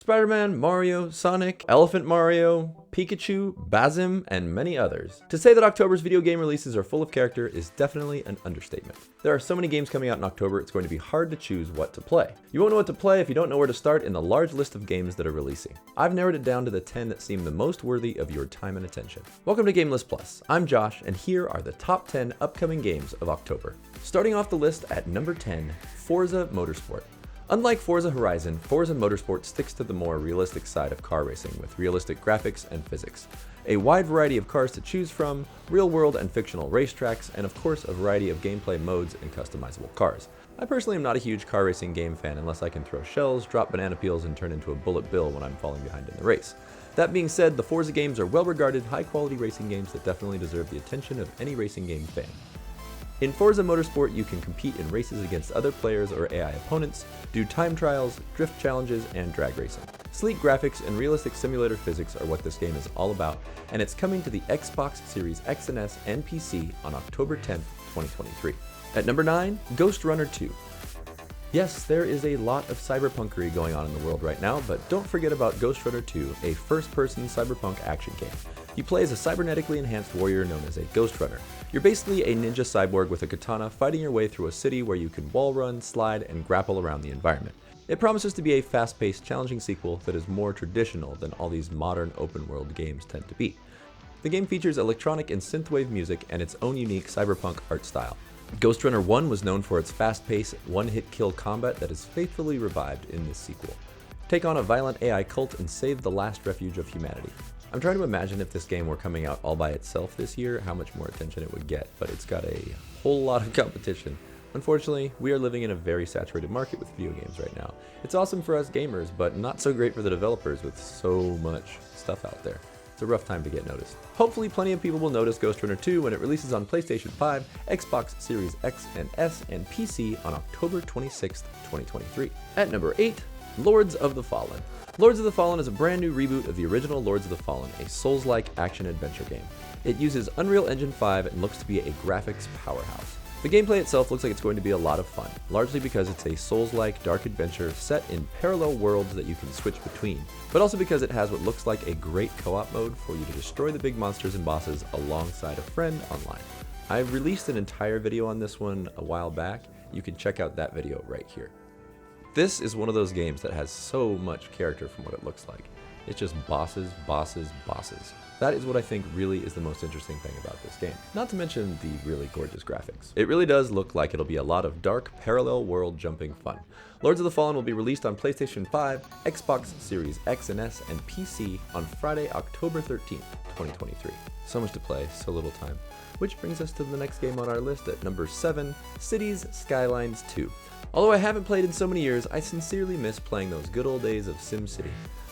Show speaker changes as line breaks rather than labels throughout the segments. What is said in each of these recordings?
Spider-Man, Mario, Sonic, Elephant Mario, Pikachu, Bazim, and many others. To say that October's video game releases are full of character is definitely an understatement. There are so many games coming out in October, it's going to be hard to choose what to play. You won't know what to play if you don't know where to start in the large list of games that are releasing. I've narrowed it down to the 10 that seem the most worthy of your time and attention. Welcome to GameList Plus. I'm Josh, and here are the top 10 upcoming games of October. Starting off the list at number 10, Forza Motorsport. Unlike Forza Horizon, Forza Motorsport sticks to the more realistic side of car racing with realistic graphics and physics. A wide variety of cars to choose from, real-world and fictional racetracks, and of course a variety of gameplay modes and customizable cars. I personally am not a huge car racing game fan unless I can throw shells, drop banana peels, and turn into a bullet bill when I'm falling behind in the race. That being said, the Forza games are well-regarded, high-quality racing games that definitely deserve the attention of any racing game fan. In Forza Motorsport, you can compete in races against other players or AI opponents, do time trials, drift challenges, and drag racing. Sleek graphics and realistic simulator physics are what this game is all about, and it's coming to the Xbox Series X and S and PC on October 10th, 2023. At number 9, Ghostrunner 2. Yes, there is a lot of cyberpunkery going on in the world right now, but don't forget about Ghostrunner 2, a first-person cyberpunk action game. You play as a cybernetically enhanced warrior known as a Ghostrunner. You're basically a ninja cyborg with a katana fighting your way through a city where you can wall run, slide, and grapple around the environment. It promises to be a fast-paced, challenging sequel that is more traditional than all these modern open-world games tend to be. The game features electronic and synthwave music and its own unique cyberpunk art style. Ghostrunner 1 was known for its fast-paced, one-hit kill combat that is faithfully revived in this sequel. Take on a violent AI cult and save the last refuge of humanity. I'm trying to imagine if this game were coming out all by itself this year, how much more attention it would get, but it's got a whole lot of competition. Unfortunately, we are living in a very saturated market with video games right now. It's awesome for us gamers, but not so great for the developers with so much stuff out there. It's a rough time to get noticed. Hopefully plenty of people will notice Ghostrunner 2 when it releases on PlayStation 5, Xbox Series X and S, and PC on October 26th, 2023. At number 8, Lords of the Fallen. Lords of the Fallen is a brand new reboot of the original Lords of the Fallen, a Souls-like action-adventure game. It uses Unreal Engine 5 and looks to be a graphics powerhouse. The gameplay itself looks like it's going to be a lot of fun, largely because it's a Souls-like dark adventure set in parallel worlds that you can switch between, but also because it has what looks like a great co-op mode for you to destroy the big monsters and bosses alongside a friend online. I released an entire video on this one a while back. You can check out that video right here. This is one of those games that has so much character from what it looks like. It's just bosses, bosses, bosses. That is what I think really is the most interesting thing about this game. Not to mention the really gorgeous graphics. It really does look like it'll be a lot of dark, parallel world jumping fun. Lords of the Fallen will be released on PlayStation 5, Xbox Series X and S, and PC on Friday, October 13th, 2023. So much to play, so little time. Which brings us to the next game on our list at number 7, Cities Skylines 2. Although I haven't played in so many years, I sincerely miss playing those good old days of SimCity.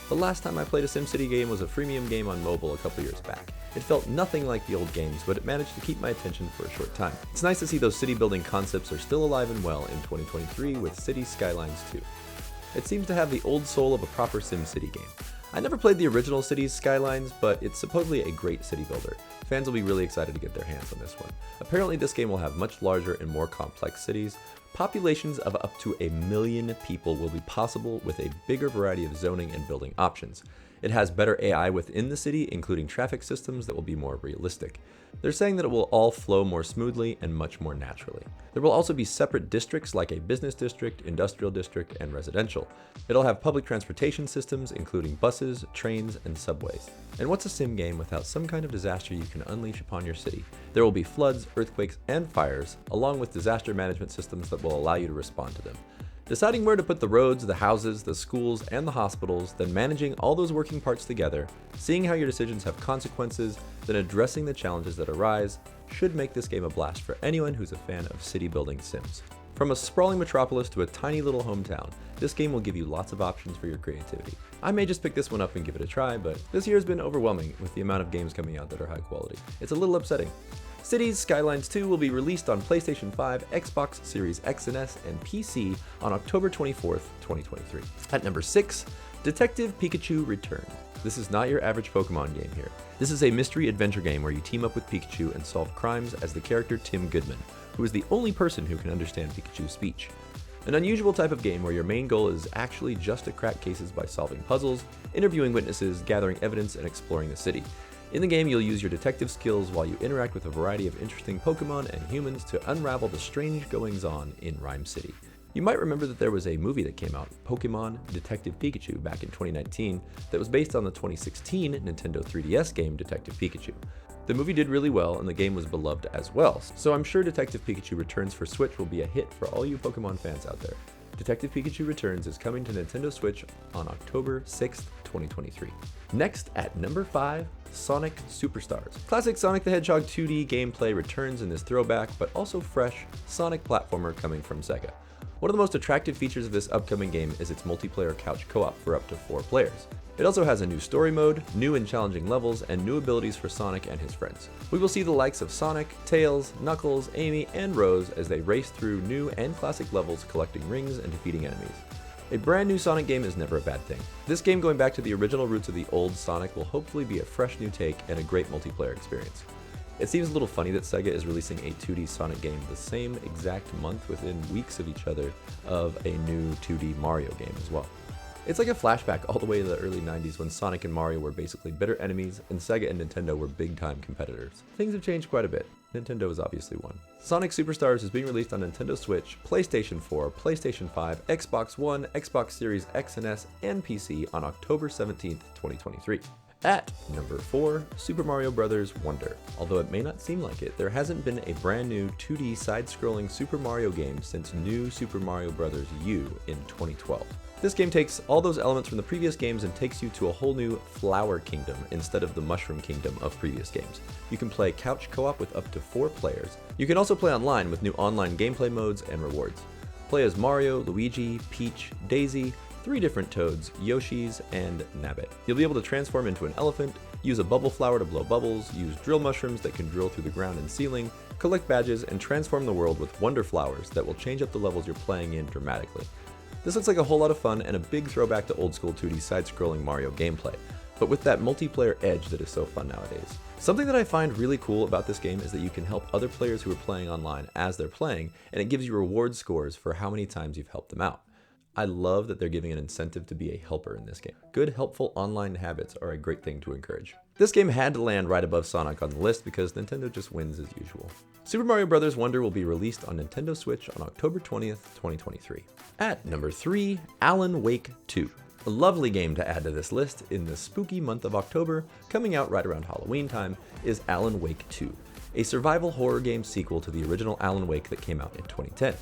The last time I played a SimCity game was a freemium game on mobile a couple years back. It felt nothing like the old games, but it managed to keep my attention for a short time. It's nice to see those city building concepts are still alive and well in 2023 with Cities Skylines 2. It seems to have the old soul of a proper SimCity game. I never played the original Cities Skylines, but it's supposedly a great city builder. Fans will be really excited to get their hands on this one. Apparently this game will have much larger and more complex cities. Populations of up to 1 million people will be possible with a bigger variety of zoning and building options. It has better AI within the city, including traffic systems that will be more realistic. They're saying that it will all flow more smoothly and much more naturally. There will also be separate districts like a business district, industrial district, and residential. It'll have public transportation systems, including buses, trains, and subways. And what's a sim game without some kind of disaster you can unleash upon your city? There will be floods, earthquakes, and fires, along with disaster management systems that will allow you to respond to them. Deciding where to put the roads, the houses, the schools, and the hospitals, then managing all those working parts together, seeing how your decisions have consequences, then addressing the challenges that arise, should make this game a blast for anyone who's a fan of city building sims. From a sprawling metropolis to a tiny little hometown, this game will give you lots of options for your creativity. I may just pick this one up and give it a try, but this year has been overwhelming with the amount of games coming out that are high quality. It's a little upsetting. Cities Skylines 2 will be released on PlayStation 5, Xbox Series X and S, and PC on October 24th, 2023. At number 6, Detective Pikachu Return. This is not your average Pokemon game here. This is a mystery adventure game where you team up with Pikachu and solve crimes as the character Tim Goodman, who is the only person who can understand Pikachu's speech. An unusual type of game where your main goal is actually just to crack cases by solving puzzles, interviewing witnesses, gathering evidence, and exploring the city. In the game, you'll use your detective skills while you interact with a variety of interesting Pokemon and humans to unravel the strange goings-on in Rhyme City. You might remember that there was a movie that came out, Pokemon Detective Pikachu, back in 2019, that was based on the 2016 Nintendo 3DS game Detective Pikachu. The movie did really well, and the game was beloved as well, so I'm sure Detective Pikachu Returns for Switch will be a hit for all you Pokemon fans out there. Detective Pikachu Returns is coming to Nintendo Switch on October 6th, 2023. Next, at number 5, Sonic Superstars. Classic Sonic the Hedgehog 2D gameplay returns in this throwback, but also fresh Sonic platformer coming from Sega. One of the most attractive features of this upcoming game is its multiplayer couch co-op for up to 4 players. It also has a new story mode, new and challenging levels, and new abilities for Sonic and his friends. We will see the likes of Sonic, Tails, Knuckles, Amy, and Rose as they race through new and classic levels collecting rings and defeating enemies. A brand new Sonic game is never a bad thing. This game, going back to the original roots of the old Sonic, will hopefully be a fresh new take and a great multiplayer experience. It seems a little funny that Sega is releasing a 2D Sonic game the same exact month within weeks of each other of a new 2D Mario game as well. It's like a flashback all the way to the early 90s when Sonic and Mario were basically bitter enemies and Sega and Nintendo were big-time competitors. Things have changed quite a bit. Nintendo is obviously one. Sonic Superstars is being released on Nintendo Switch, PlayStation 4, PlayStation 5, Xbox One, Xbox Series X and S, and PC on October 17th, 2023. At number 4, Super Mario Bros. Wonder. Although it may not seem like it, there hasn't been a brand new 2D side-scrolling Super Mario game since New Super Mario Bros. U in 2012. This game takes all those elements from the previous games and takes you to a whole new Flower Kingdom instead of the Mushroom Kingdom of previous games. You can play couch co-op with up to 4 players. You can also play online with new online gameplay modes and rewards. Play as Mario, Luigi, Peach, Daisy, 3 different Toads, Yoshis, and Nabbit. You'll be able to transform into an elephant, use a bubble flower to blow bubbles, use drill mushrooms that can drill through the ground and ceiling, collect badges, and transform the world with wonder flowers that will change up the levels you're playing in dramatically. This looks like a whole lot of fun and a big throwback to old school 2D side-scrolling Mario gameplay, but with that multiplayer edge that is so fun nowadays. Something that I find really cool about this game is that you can help other players who are playing online as they're playing, and it gives you reward scores for how many times you've helped them out. I love that they're giving an incentive to be a helper in this game. Good, helpful online habits are a great thing to encourage. This game had to land right above Sonic on the list because Nintendo just wins as usual. Super Mario Bros. Wonder will be released on Nintendo Switch on October 20th, 2023. At number 3, Alan Wake 2. A lovely game to add to this list in the spooky month of October, coming out right around Halloween time, is Alan Wake 2, a survival horror game sequel to the original Alan Wake that came out in 2010.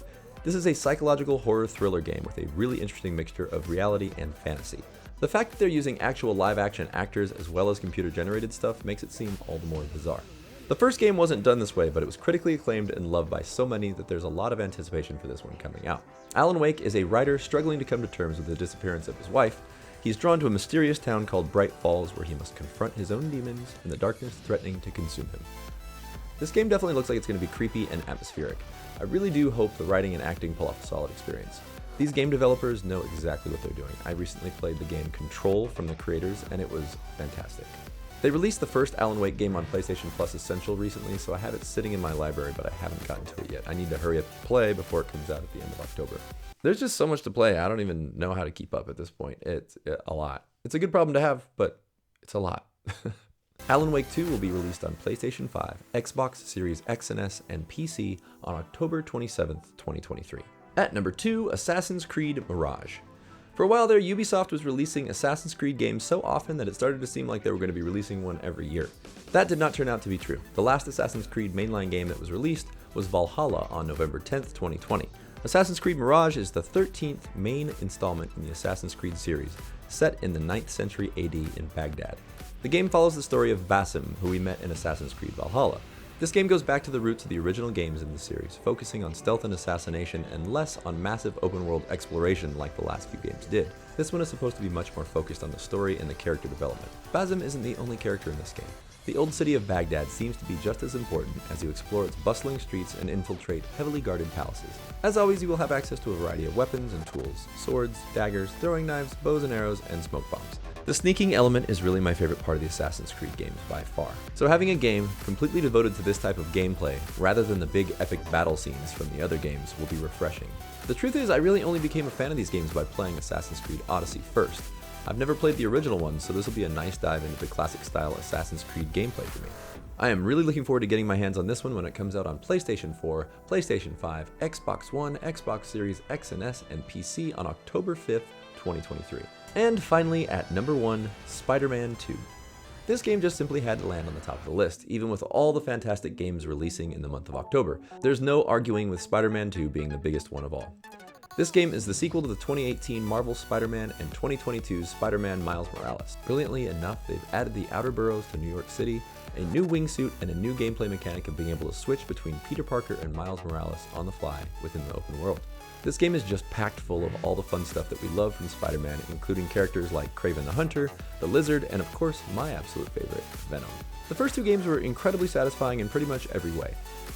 This is a psychological horror thriller game with a really interesting mixture of reality and fantasy. The fact that they're using actual live-action actors as well as computer-generated stuff makes it seem all the more bizarre. The first game wasn't done this way, but it was critically acclaimed and loved by so many that there's a lot of anticipation for this one coming out. Alan Wake is a writer struggling to come to terms with the disappearance of his wife. He's drawn to a mysterious town called Bright Falls where he must confront his own demons and the darkness threatening to consume him. This game definitely looks like it's going to be creepy and atmospheric. I really do hope the writing and acting pull off a solid experience. These game developers know exactly what they're doing. I recently played the game Control from the creators, and it was fantastic. They released the first Alan Wake game on PlayStation Plus Essential recently, so I have it sitting in my library, but I haven't gotten to it yet. I need to hurry up and play before it comes out at the end of October. There's just so much to play, I don't even know how to keep up at this point. It's a lot. It's a good problem to have, but it's a lot. Alan Wake 2 will be released on PlayStation 5, Xbox Series X and S, and PC on October 27th, 2023. At number 2, Assassin's Creed Mirage. For a while there, Ubisoft was releasing Assassin's Creed games so often that it started to seem like they were going to be releasing one every year. That did not turn out to be true. The last Assassin's Creed mainline game that was released was Valhalla on November 10th, 2020. Assassin's Creed Mirage is the 13th main installment in the Assassin's Creed series, set in the 9th century AD in Baghdad. The game follows the story of Basim, who we met in Assassin's Creed Valhalla. This game goes back to the roots of the original games in the series, focusing on stealth and assassination and less on massive open-world exploration like the last few games did. This one is supposed to be much more focused on the story and the character development. Basim isn't the only character in this game. The old city of Baghdad seems to be just as important as you explore its bustling streets and infiltrate heavily guarded palaces. As always, you will have access to a variety of weapons and tools: swords, daggers, throwing knives, bows and arrows, and smoke bombs. The sneaking element is really my favorite part of the Assassin's Creed games by far. So having a game completely devoted to this type of gameplay, rather than the big epic battle scenes from the other games, will be refreshing. The truth is, I really only became a fan of these games by playing Assassin's Creed Odyssey first. I've never played the original one, so this will be a nice dive into the classic style Assassin's Creed gameplay for me. I am really looking forward to getting my hands on this one when it comes out on PlayStation 4, PlayStation 5, Xbox One, Xbox Series X and S, and PC on October 5th, 2023. And finally, at number 1, Spider-Man 2. This game just simply had to land on the top of the list, even with all the fantastic games releasing in the month of October. There's no arguing with Spider-Man 2 being the biggest one of all. This game is the sequel to the 2018 Marvel Spider-Man and 2022 Spider-Man Miles Morales. Brilliantly enough, they've added the outer boroughs to New York City, a new wingsuit, and a new gameplay mechanic of being able to switch between Peter Parker and Miles Morales on the fly within the open world. This game is just packed full of all the fun stuff that we love from Spider-Man, including characters like Kraven the Hunter, the Lizard, and of course, my absolute favorite, Venom. The first two games were incredibly satisfying in pretty much every way.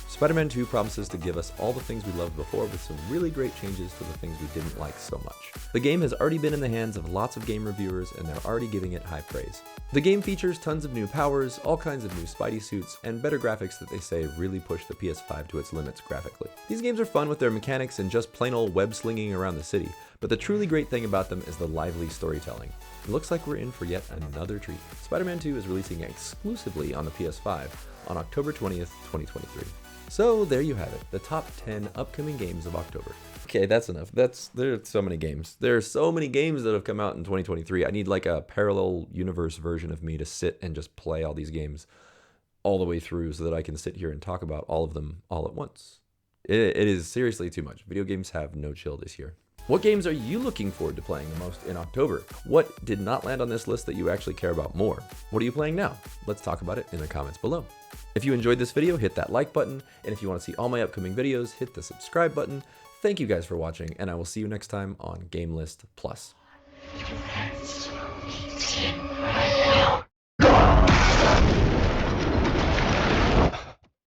Spider-Man 2 promises to give us all the things we loved before with some really great changes to the things we didn't like so much. The game has already been in the hands of lots of game reviewers and they're already giving it high praise. The game features tons of new powers, all kinds of new Spidey suits, and better graphics that they say really push the PS5 to its limits graphically. These games are fun with their mechanics and just plain old web slinging around the city, but the truly great thing about them is the lively storytelling. It looks like we're in for yet another treat. Spider-Man 2 is releasing exclusively on the PS5 on October 20th, 2023. So there you have it, the top 10 upcoming games of October. Okay, that's enough. There are so many games. There are so many games that have come out in 2023. I need like a parallel universe version of me to sit and just play all these games all the way through so that I can sit here and talk about all of them all at once. It is seriously too much. Video games have no chill this year. What games are you looking forward to playing the most in October? What did not land on this list that you actually care about more? What are you playing now? Let's talk about it in the comments below. If you enjoyed this video, hit that like button, and if you want to see all my upcoming videos, hit the subscribe button. Thank you guys for watching, and I will see you next time on GameList Plus.